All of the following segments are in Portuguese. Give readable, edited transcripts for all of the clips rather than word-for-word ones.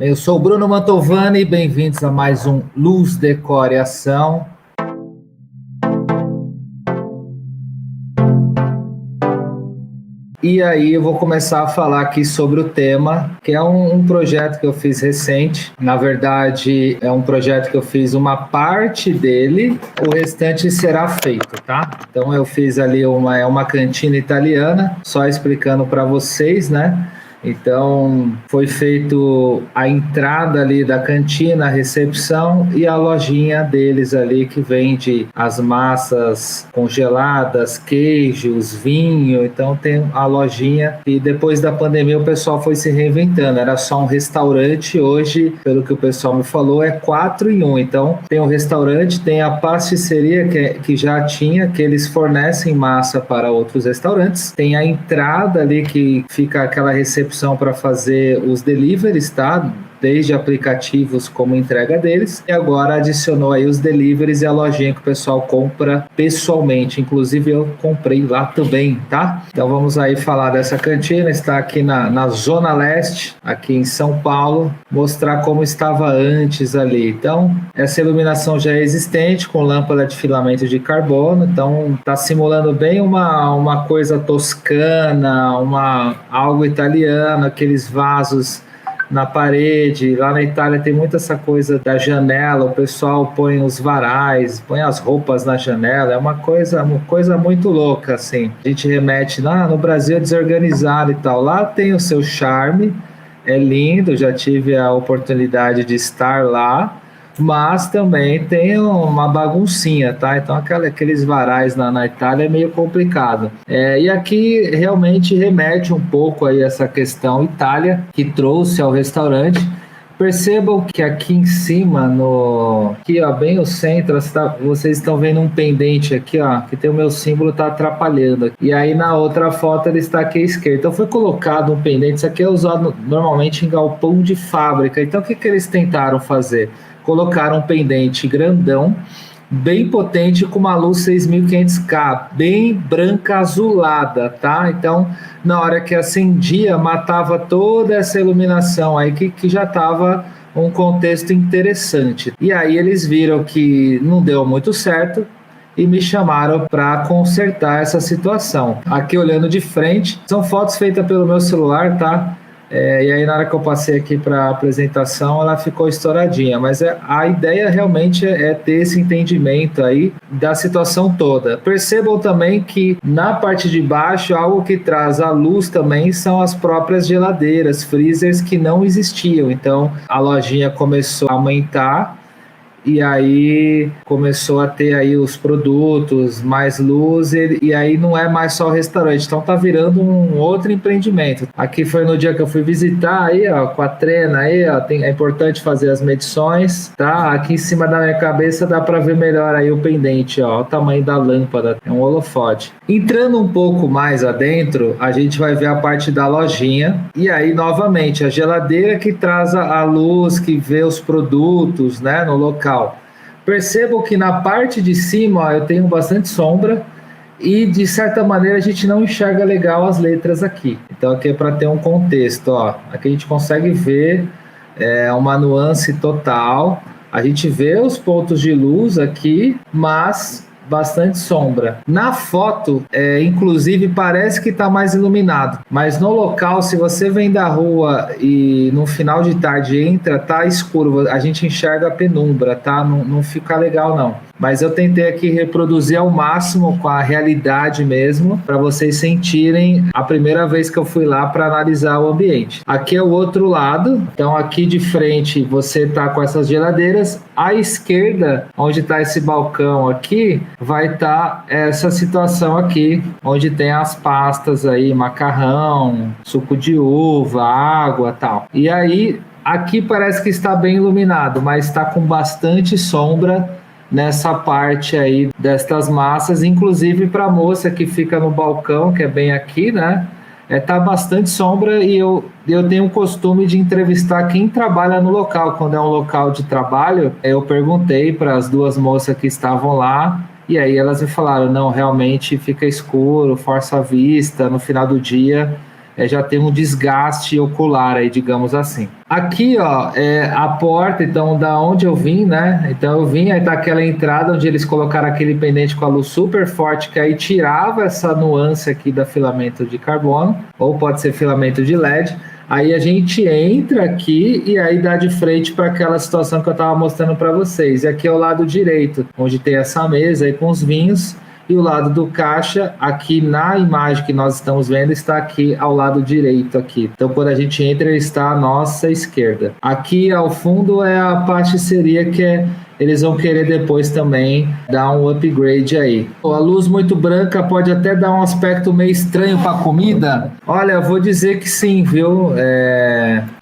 Eu sou o Bruno Mantovani, bem-vindos a mais um Luz, Decor e Ação. E aí eu vou começar a falar aqui sobre o tema, que é um projeto que eu fiz recente. Na verdade, é um projeto que eu fiz uma parte dele, o restante será feito, tá? Então eu fiz ali uma cantina italiana, só explicando para vocês, né? Então, foi feito a entrada ali da cantina, a recepção e a lojinha deles ali que vende as massas congeladas, queijos, vinho. Então, tem a lojinha e depois da pandemia o pessoal foi se reinventando. Era só um restaurante, hoje, pelo que o pessoal me falou, é 4 em 1. Então, tem o restaurante, tem a pasticceria que já tinha, que eles fornecem massa para outros restaurantes. Tem a entrada ali que fica aquela recepção para fazer os deliveries, tá? Desde aplicativos como entrega deles, e agora adicionou aí os deliveries e a lojinha que o pessoal compra pessoalmente, inclusive eu comprei lá também, tá? Então vamos aí falar dessa cantina, está aqui na Zona Leste, aqui em São Paulo, mostrar como estava antes ali. Então, essa iluminação já é existente, com lâmpada de filamento de carbono, então está simulando bem uma coisa toscana, algo italiano, aqueles vasos na parede. Lá na Itália tem muito essa coisa da janela, o pessoal põe os varais, põe as roupas na janela, é uma coisa muito louca, assim. A gente remete, no Brasil é desorganizado e tal. Lá tem o seu charme, é lindo, já tive a oportunidade de estar lá, mas também tem uma baguncinha, tá? Então aqueles varais na Itália é meio complicado. E aqui realmente remete um pouco aí essa questão Itália, que trouxe ao restaurante. Percebam que aqui em cima, aqui ó, bem o centro, vocês estão vendo um pendente aqui, ó, que tem o meu símbolo, tá atrapalhando. E aí na outra foto ele está aqui à esquerda. Então foi colocado um pendente, isso aqui é usado normalmente em galpão de fábrica. Então o que eles tentaram fazer? Colocaram um pendente grandão, bem potente, com uma luz 6500K, bem branca azulada, tá? Então, na hora que acendia, matava toda essa iluminação aí que já estava um contexto interessante. E aí eles viram que não deu muito certo e me chamaram para consertar essa situação. Aqui olhando de frente, são fotos feitas pelo meu celular, tá? E aí na hora que eu passei aqui para a apresentação, ela ficou estouradinha, mas a ideia realmente é ter esse entendimento aí da situação toda. Percebam também que na parte de baixo, algo que traz a luz também são as próprias geladeiras, freezers que não existiam. Então a lojinha começou a aumentar, e aí começou a ter aí os produtos, mais luz, e aí não é mais só o restaurante, então tá virando um outro empreendimento. Aqui foi no dia que eu fui visitar, aí ó, com a trena aí, ó, é importante fazer as medições, tá? Aqui em cima da minha cabeça dá para ver melhor aí o pendente, ó, o tamanho da lâmpada, é um holofote. Entrando um pouco mais adentro, a gente vai ver a parte da lojinha, e aí novamente a geladeira que traz a luz, que vê os produtos, né, no local. Percebam que na parte de cima, ó, eu tenho bastante sombra e de certa maneira a gente não enxerga legal as letras aqui. Então aqui é para ter um contexto, ó. Aqui a gente consegue ver uma nuance total. A gente vê os pontos de luz aqui, mas bastante sombra. Na foto, inclusive, parece que está mais iluminado, mas no local, se você vem da rua e no final de tarde entra, tá escuro, a gente enxerga a penumbra, tá? Não fica legal, não. Mas eu tentei aqui reproduzir ao máximo com a realidade mesmo, para vocês sentirem a primeira vez que eu fui lá para analisar o ambiente. Aqui é o outro lado, então aqui de frente você tá com essas geladeiras, à esquerda, onde está esse balcão aqui, vai estar essa situação aqui, onde tem as pastas aí, macarrão, suco de uva, água, tal. E aí, aqui parece que está bem iluminado, mas está com bastante sombra nessa parte aí destas massas, inclusive para a moça que fica no balcão, que é bem aqui, né? Tá bastante sombra, e eu tenho o costume de entrevistar quem trabalha no local. Quando é um local de trabalho, eu perguntei para as duas moças que estavam lá, e aí elas me falaram, não, realmente fica escuro, força a vista, no final do dia já tem um desgaste ocular aí, digamos assim. Aqui, ó, é a porta, então, da onde eu vim, né? Então eu vim, aí tá aquela entrada onde eles colocaram aquele pendente com a luz super forte, que aí tirava essa nuance aqui da filamento de carbono, ou pode ser filamento de LED. Aí a gente entra aqui e aí dá de frente para aquela situação que eu estava mostrando para vocês. E aqui é o lado direito, onde tem essa mesa aí com os vinhos. E o lado do caixa, aqui na imagem que nós estamos vendo, está aqui ao lado direito aqui. Então, quando a gente entra, ele está à nossa esquerda. Aqui ao fundo é a pasticceria que eles vão querer depois também dar um upgrade aí. A luz muito branca pode até dar um aspecto meio estranho para a comida. Olha, eu vou dizer que sim, viu?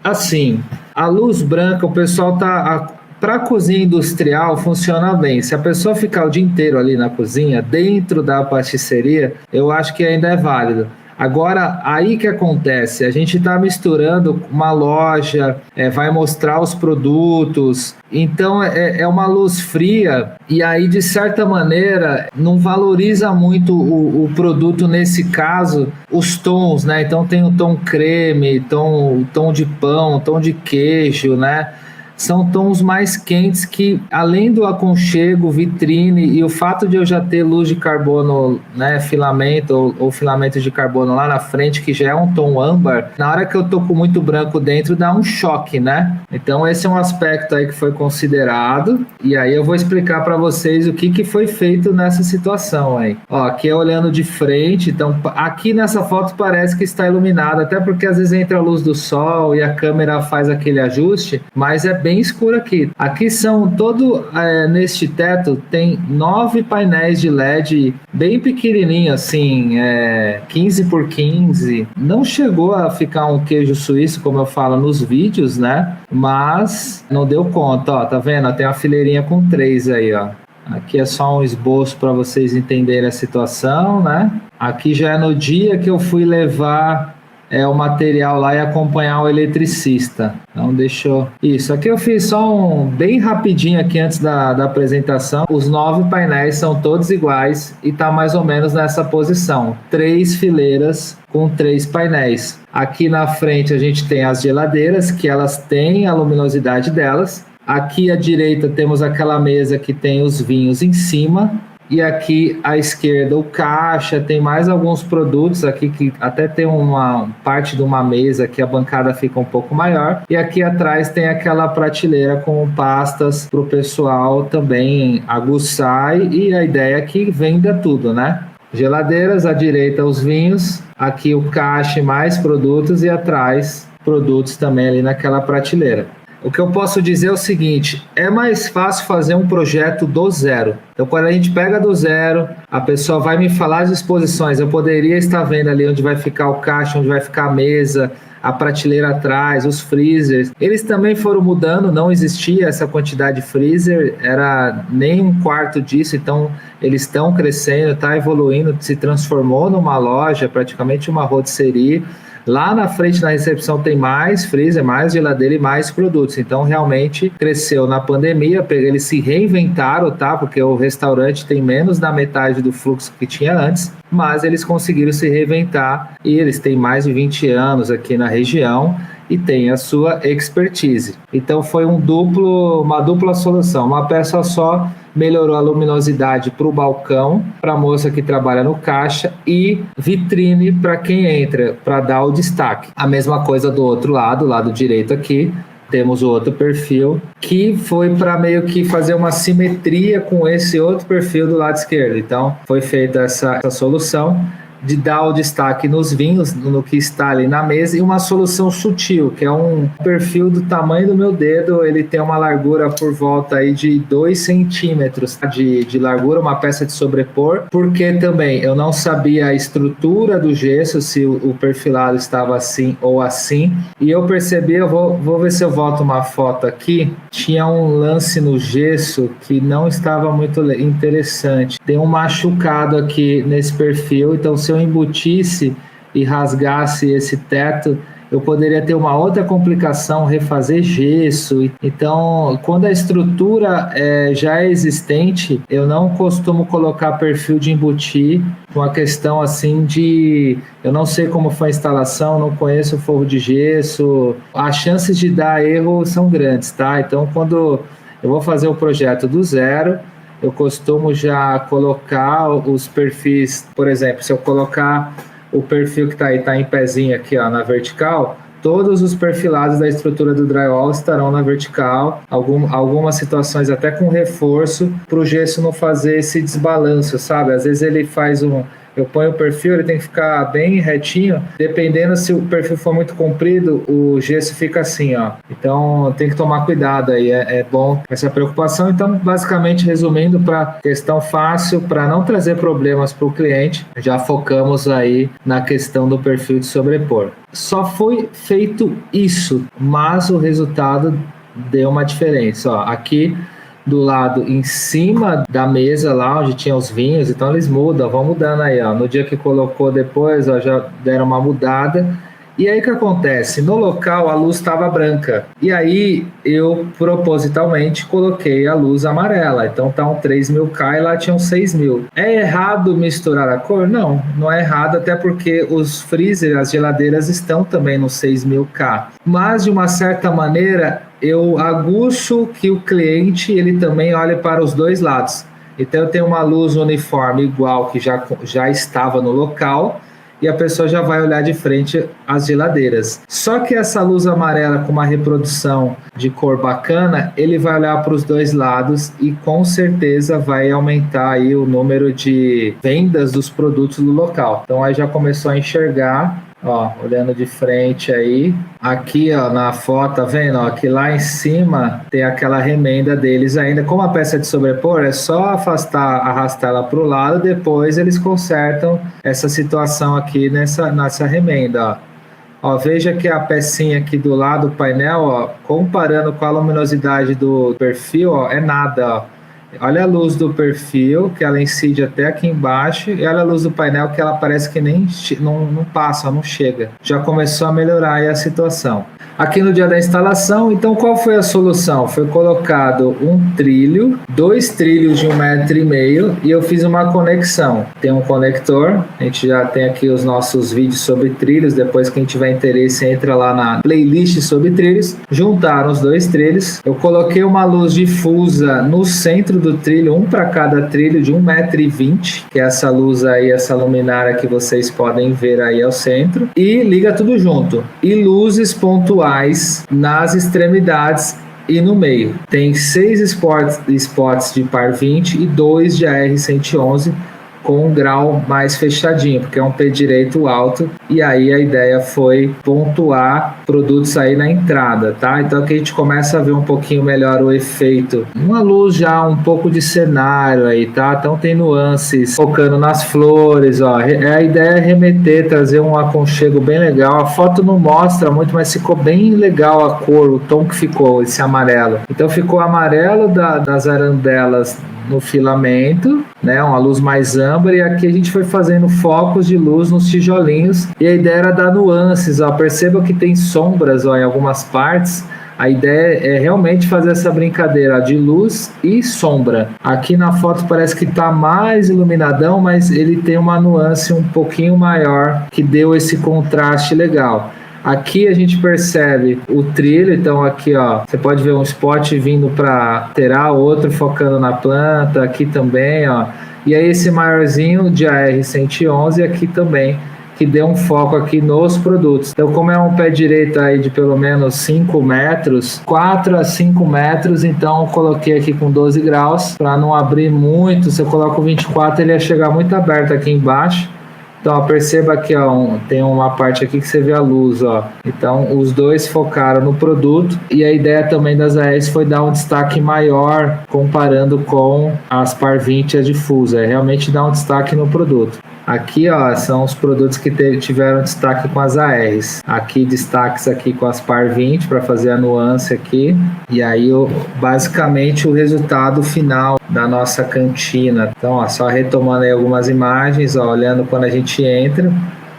Assim, a luz branca, o pessoal tá... Para cozinha industrial funciona bem. Se a pessoa ficar o dia inteiro ali na cozinha, dentro da pasticceria, eu acho que ainda é válido. Agora, aí que acontece, a gente está misturando uma loja, vai mostrar os produtos, então é uma luz fria e aí, de certa maneira, não valoriza muito o produto nesse caso, os tons, né? Então tem o tom creme, tom de pão, tom de queijo, né? São tons mais quentes que, além do aconchego, vitrine e o fato de eu já ter luz de carbono, né, filamento ou filamento de carbono lá na frente, que já é um tom âmbar, na hora que eu tô com muito branco dentro, dá um choque, né? Então esse é um aspecto aí que foi considerado e aí eu vou explicar para vocês o que foi feito nessa situação aí. Ó, aqui é olhando de frente, então aqui nessa foto parece que está iluminado, até porque às vezes entra a luz do sol e a câmera faz aquele ajuste, mas é bem escuro aqui. Aqui são neste teto tem 9 painéis de LED bem pequenininho, assim, 15 por 15. Não chegou a ficar um queijo suíço, como eu falo nos vídeos, né? Mas não deu conta, ó, tá vendo? Tem uma fileirinha com 3 aí, ó. Aqui é só um esboço para vocês entenderem a situação, né? Aqui já é no dia que eu fui levar o material lá e acompanhar o eletricista. Então deixa eu... Isso, aqui eu fiz só bem rapidinho aqui antes da apresentação. Os 9 painéis são todos iguais e tá mais ou menos nessa posição. 3 fileiras com 3 painéis. Aqui na frente a gente tem as geladeiras, que elas têm a luminosidade delas. Aqui à direita temos aquela mesa que tem os vinhos em cima. E aqui à esquerda o caixa, tem mais alguns produtos aqui que até tem uma parte de uma mesa que a bancada fica um pouco maior. E aqui atrás tem aquela prateleira com pastas para o pessoal também aguçar e a ideia é que venda tudo, né? Geladeiras, à direita os vinhos, aqui o caixa mais produtos e atrás produtos também ali naquela prateleira. O que eu posso dizer é o seguinte, é mais fácil fazer um projeto do zero. Então, quando a gente pega do zero, a pessoa vai me falar as disposições. Eu poderia estar vendo ali onde vai ficar o caixa, onde vai ficar a mesa, a prateleira atrás, os freezers. Eles também foram mudando, não existia essa quantidade de freezer, era nem um quarto disso, então eles estão crescendo, está evoluindo, se transformou numa loja, praticamente uma rotisserie. Lá na frente, na recepção, tem mais freezer, mais geladeira e mais produtos. Então, realmente, cresceu na pandemia. Eles se reinventaram, tá? Porque o restaurante tem menos da metade do fluxo que tinha antes. Mas eles conseguiram se reinventar e eles têm mais de 20 anos aqui na região e têm a sua expertise. Então, foi uma dupla solução. Uma peça só melhorou a luminosidade para o balcão, para a moça que trabalha no caixa e vitrine para quem entra, para dar o destaque. A mesma coisa do outro lado direito aqui, temos o outro perfil, que foi para meio que fazer uma simetria com esse outro perfil do lado esquerdo. Então, foi feita essa solução de dar o destaque nos vinhos, no que está ali na mesa, e uma solução sutil, que é um perfil do tamanho do meu dedo, ele tem uma largura por volta aí de 2 centímetros de largura, uma peça de sobrepor, porque também eu não sabia a estrutura do gesso, se o perfilado estava assim ou assim, e eu percebi, eu vou ver se eu volto uma foto aqui, tinha um lance no gesso que não estava muito interessante, tem um machucado aqui nesse perfil, então se eu embutisse e rasgasse esse teto, eu poderia ter uma outra complicação, refazer gesso. Então, quando a estrutura já é existente, eu não costumo colocar perfil de embutir, com a questão assim de... Eu não sei como foi a instalação, não conheço o forro de gesso, as chances de dar erro são grandes, tá? Então, quando eu vou fazer o projeto do zero, eu costumo já colocar os perfis, por exemplo, se eu colocar o perfil que está aí, está em pezinho aqui, ó, na vertical, todos os perfilados da estrutura do drywall estarão na vertical, algumas situações até com reforço, para o gesso não fazer esse desbalanço, sabe? Às vezes ele faz eu ponho o perfil, ele tem que ficar bem retinho, dependendo se o perfil for muito comprido, o gesso fica assim, ó. Então tem que tomar cuidado aí, é bom essa preocupação. Então, basicamente, resumindo, para questão fácil, para não trazer problemas para o cliente, já focamos aí na questão do perfil de sobrepor. Só foi feito isso, mas o resultado deu uma diferença, ó. Aqui do lado em cima da mesa lá onde tinha os vinhos, então eles mudam, vão mudando aí, ó. No dia que colocou depois, ó, já deram uma mudada. E aí o que acontece? No local a luz estava branca. E aí eu propositalmente coloquei a luz amarela. Então tá um 3.000K e lá tinham 6.000. É errado misturar a cor? Não, não é errado, até porque os freezer, as geladeiras estão também no 6.000K. Mas de uma certa maneira eu aguço que o cliente ele também olhe para os dois lados. Então eu tenho uma luz uniforme igual que já estava no local, e a pessoa já vai olhar de frente às geladeiras. Só que essa luz amarela com uma reprodução de cor bacana, ele vai olhar para os dois lados e com certeza vai aumentar aí o número de vendas dos produtos do local. Então aí já começou a enxergar, ó, olhando de frente aí. Aqui, ó, na foto, tá vendo? Ó, aqui lá em cima tem aquela remenda deles ainda. Como a peça de sobrepor, é só arrastar ela para o lado, depois eles consertam essa situação aqui nessa remenda, ó. Ó, veja que a pecinha aqui do lado do painel, ó, comparando com a luminosidade do perfil, ó, é nada, ó. Olha a luz do perfil, que ela incide até aqui embaixo, e olha a luz do painel, que ela parece que nem não passa, não chega. Já começou a melhorar aí a situação. Aqui no dia da instalação, então qual foi a solução? Foi colocado um trilho, 2 trilhos de 1,5 m, e eu fiz uma conexão. Tem um conector, a gente já tem aqui os nossos vídeos sobre trilhos, depois quem tiver interesse entra lá na playlist sobre trilhos. Juntaram os 2 trilhos, eu coloquei uma luz difusa no centro do trilho, um para cada trilho de 1,20 m, que é essa luz aí, essa luminária que vocês podem ver aí ao centro, e liga tudo junto. E luzes pontuais nas extremidades e no meio. Tem 6 spots de par 20 e 2 de AR111 com um grau mais fechadinho, porque é um pé direito alto, e aí a ideia foi pontuar produtos aí na entrada, tá? Então aqui a gente começa a ver um pouquinho melhor o efeito. Uma luz já um pouco de cenário aí, tá? Então tem nuances, focando nas flores, ó. A ideia é remeter, trazer um aconchego bem legal. A foto não mostra muito, mas ficou bem legal a cor, o tom que ficou, esse amarelo. Então ficou amarelo das arandelas no filamento, né, uma luz mais âmbar, e aqui a gente foi fazendo focos de luz nos tijolinhos, e a ideia era dar nuances, ó, perceba que tem sombras, ó, em algumas partes. A ideia é realmente fazer essa brincadeira, ó, de luz e sombra. Aqui na foto parece que está mais iluminadão, mas ele tem uma nuance um pouquinho maior, que deu esse contraste legal. Aqui a gente percebe o trilho, então aqui, ó, você pode ver um spot vindo para lateral, outro focando na planta, aqui também, ó. E aí esse maiorzinho de AR111 aqui também, que deu um foco aqui nos produtos. Então, como é um pé direito aí de pelo menos 5 metros, 4 a 5 metros, então eu coloquei aqui com 12 graus, para não abrir muito. Se eu coloco 24, ele ia chegar muito aberto aqui embaixo. Então, ó, perceba aqui, ó, tem uma parte aqui que você vê a luz, ó. Então, os dois focaram no produto, e a ideia também das AES foi dar um destaque maior comparando com as par 20 e a difusa, é realmente dar um destaque no produto. Aqui, ó, são os produtos que tiveram destaque com as ARs. Aqui, destaques aqui com as par 20 para fazer a nuance aqui. E aí, basicamente, o resultado final da nossa cantina. Então, ó, só retomando aí algumas imagens, ó, olhando quando a gente entra,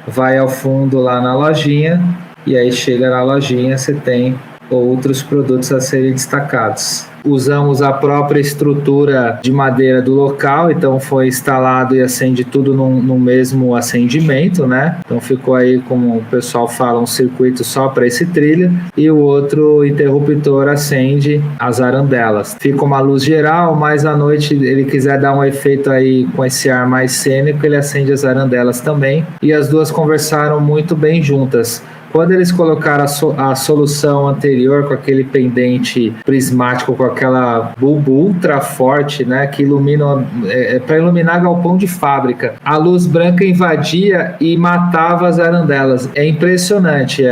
vai ao fundo lá na lojinha. e aí chega na lojinha, você tem outros produtos a serem destacados. Usamos a própria estrutura de madeira do local, então foi instalado e acende tudo no mesmo acendimento, né? Então ficou aí, como o pessoal fala, um circuito só para esse trilho, e o outro interruptor acende as arandelas. Fica uma luz geral, mas à noite ele quiser dar um efeito aí com esse ar mais cênico, ele acende as arandelas também, e as duas conversaram muito bem juntas. Quando eles colocaram a solução anterior com aquele pendente prismático, com aquela bulbo ultra forte, né, que ilumina, para iluminar galpão de fábrica, a luz branca invadia e matava as arandelas. É impressionante.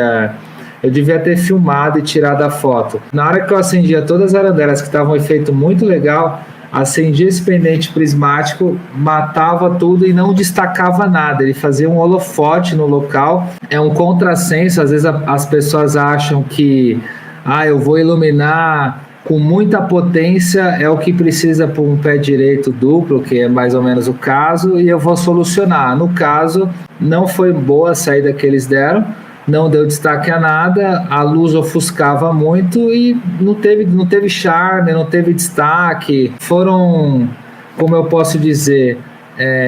Eu devia ter filmado e tirado a foto. Na hora que eu acendia todas as arandelas, que estavam um efeito muito legal, acendia esse pendente prismático, matava tudo e não destacava nada. Ele fazia um holofote no local. É um contrassenso. Às vezes as pessoas acham que eu vou iluminar com muita potência, é o que precisa para um pé direito duplo, que é mais ou menos o caso, e eu vou solucionar. No caso, não foi boa a saída que eles deram, não deu destaque a nada, a luz ofuscava muito e não teve charme, não teve destaque. Foram, como eu posso dizer,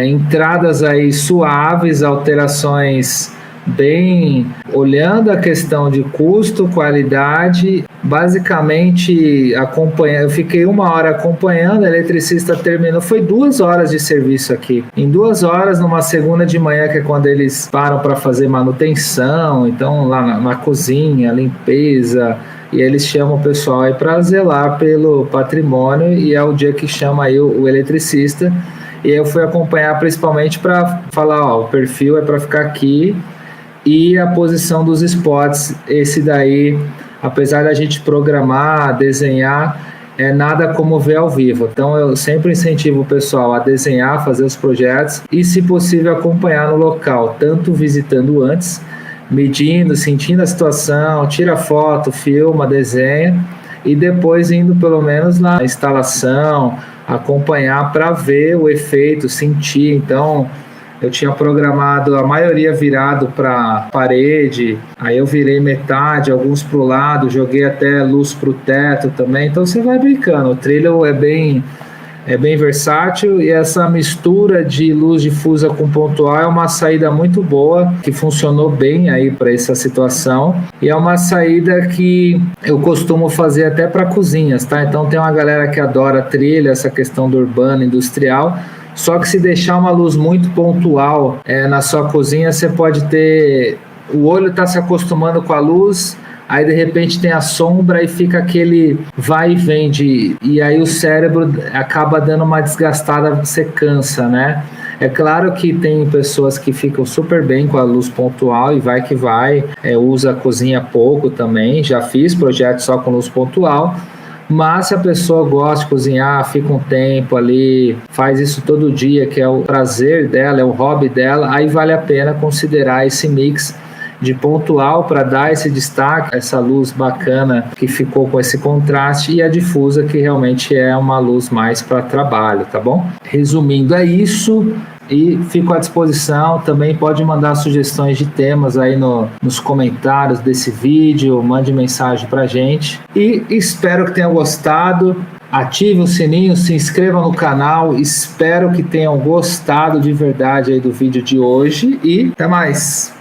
entradas aí suaves, alterações bem, olhando a questão de custo, qualidade, basicamente eu fiquei 1 hora acompanhando, a eletricista terminou, foi 2 horas de serviço aqui, em 2 horas, numa segunda de manhã, que é quando eles param para fazer manutenção, então lá na cozinha, limpeza, e eles chamam o pessoal aí para zelar pelo patrimônio, e é o dia que chama aí o eletricista, e eu fui acompanhar principalmente para falar, o perfil é para ficar aqui, e a posição dos spots, esse daí, apesar da gente programar, desenhar, é nada como ver ao vivo. Então eu sempre incentivo o pessoal a desenhar, fazer os projetos e, se possível, acompanhar no local, tanto visitando antes, medindo, sentindo a situação, tira foto, filma, desenha, e depois indo pelo menos na instalação, acompanhar para ver o efeito, sentir. Então eu tinha programado a maioria virado para parede, aí eu virei metade, alguns para o lado, joguei até luz para o teto também. Então você vai brincando, o trilho é bem versátil, e essa mistura de luz difusa com pontual é uma saída muito boa, que funcionou bem aí para essa situação, e é uma saída que eu costumo fazer até para cozinhas, tá? Então tem uma galera que adora trilha, essa questão do urbano, industrial. Só que se deixar uma luz muito pontual na sua cozinha, você pode ter... O olho está se acostumando com a luz, aí de repente tem a sombra e fica aquele vai e vem, e aí o cérebro acaba dando uma desgastada, você cansa, né? É claro que tem pessoas que ficam super bem com a luz pontual e vai que vai, usa a cozinha pouco também, já fiz projetos só com luz pontual. Mas se a pessoa gosta de cozinhar, fica um tempo ali, faz isso todo dia, que é o prazer dela, é o hobby dela, aí vale a pena considerar esse mix de pontual para dar esse destaque, essa luz bacana que ficou com esse contraste, e a difusa, que realmente é uma luz mais para trabalho, tá bom? Resumindo, é isso. E fico à disposição, também pode mandar sugestões de temas aí nos comentários desse vídeo, mande mensagem pra gente. E espero que tenham gostado, ative o sininho, se inscreva no canal, espero que tenham gostado de verdade aí do vídeo de hoje, e até mais!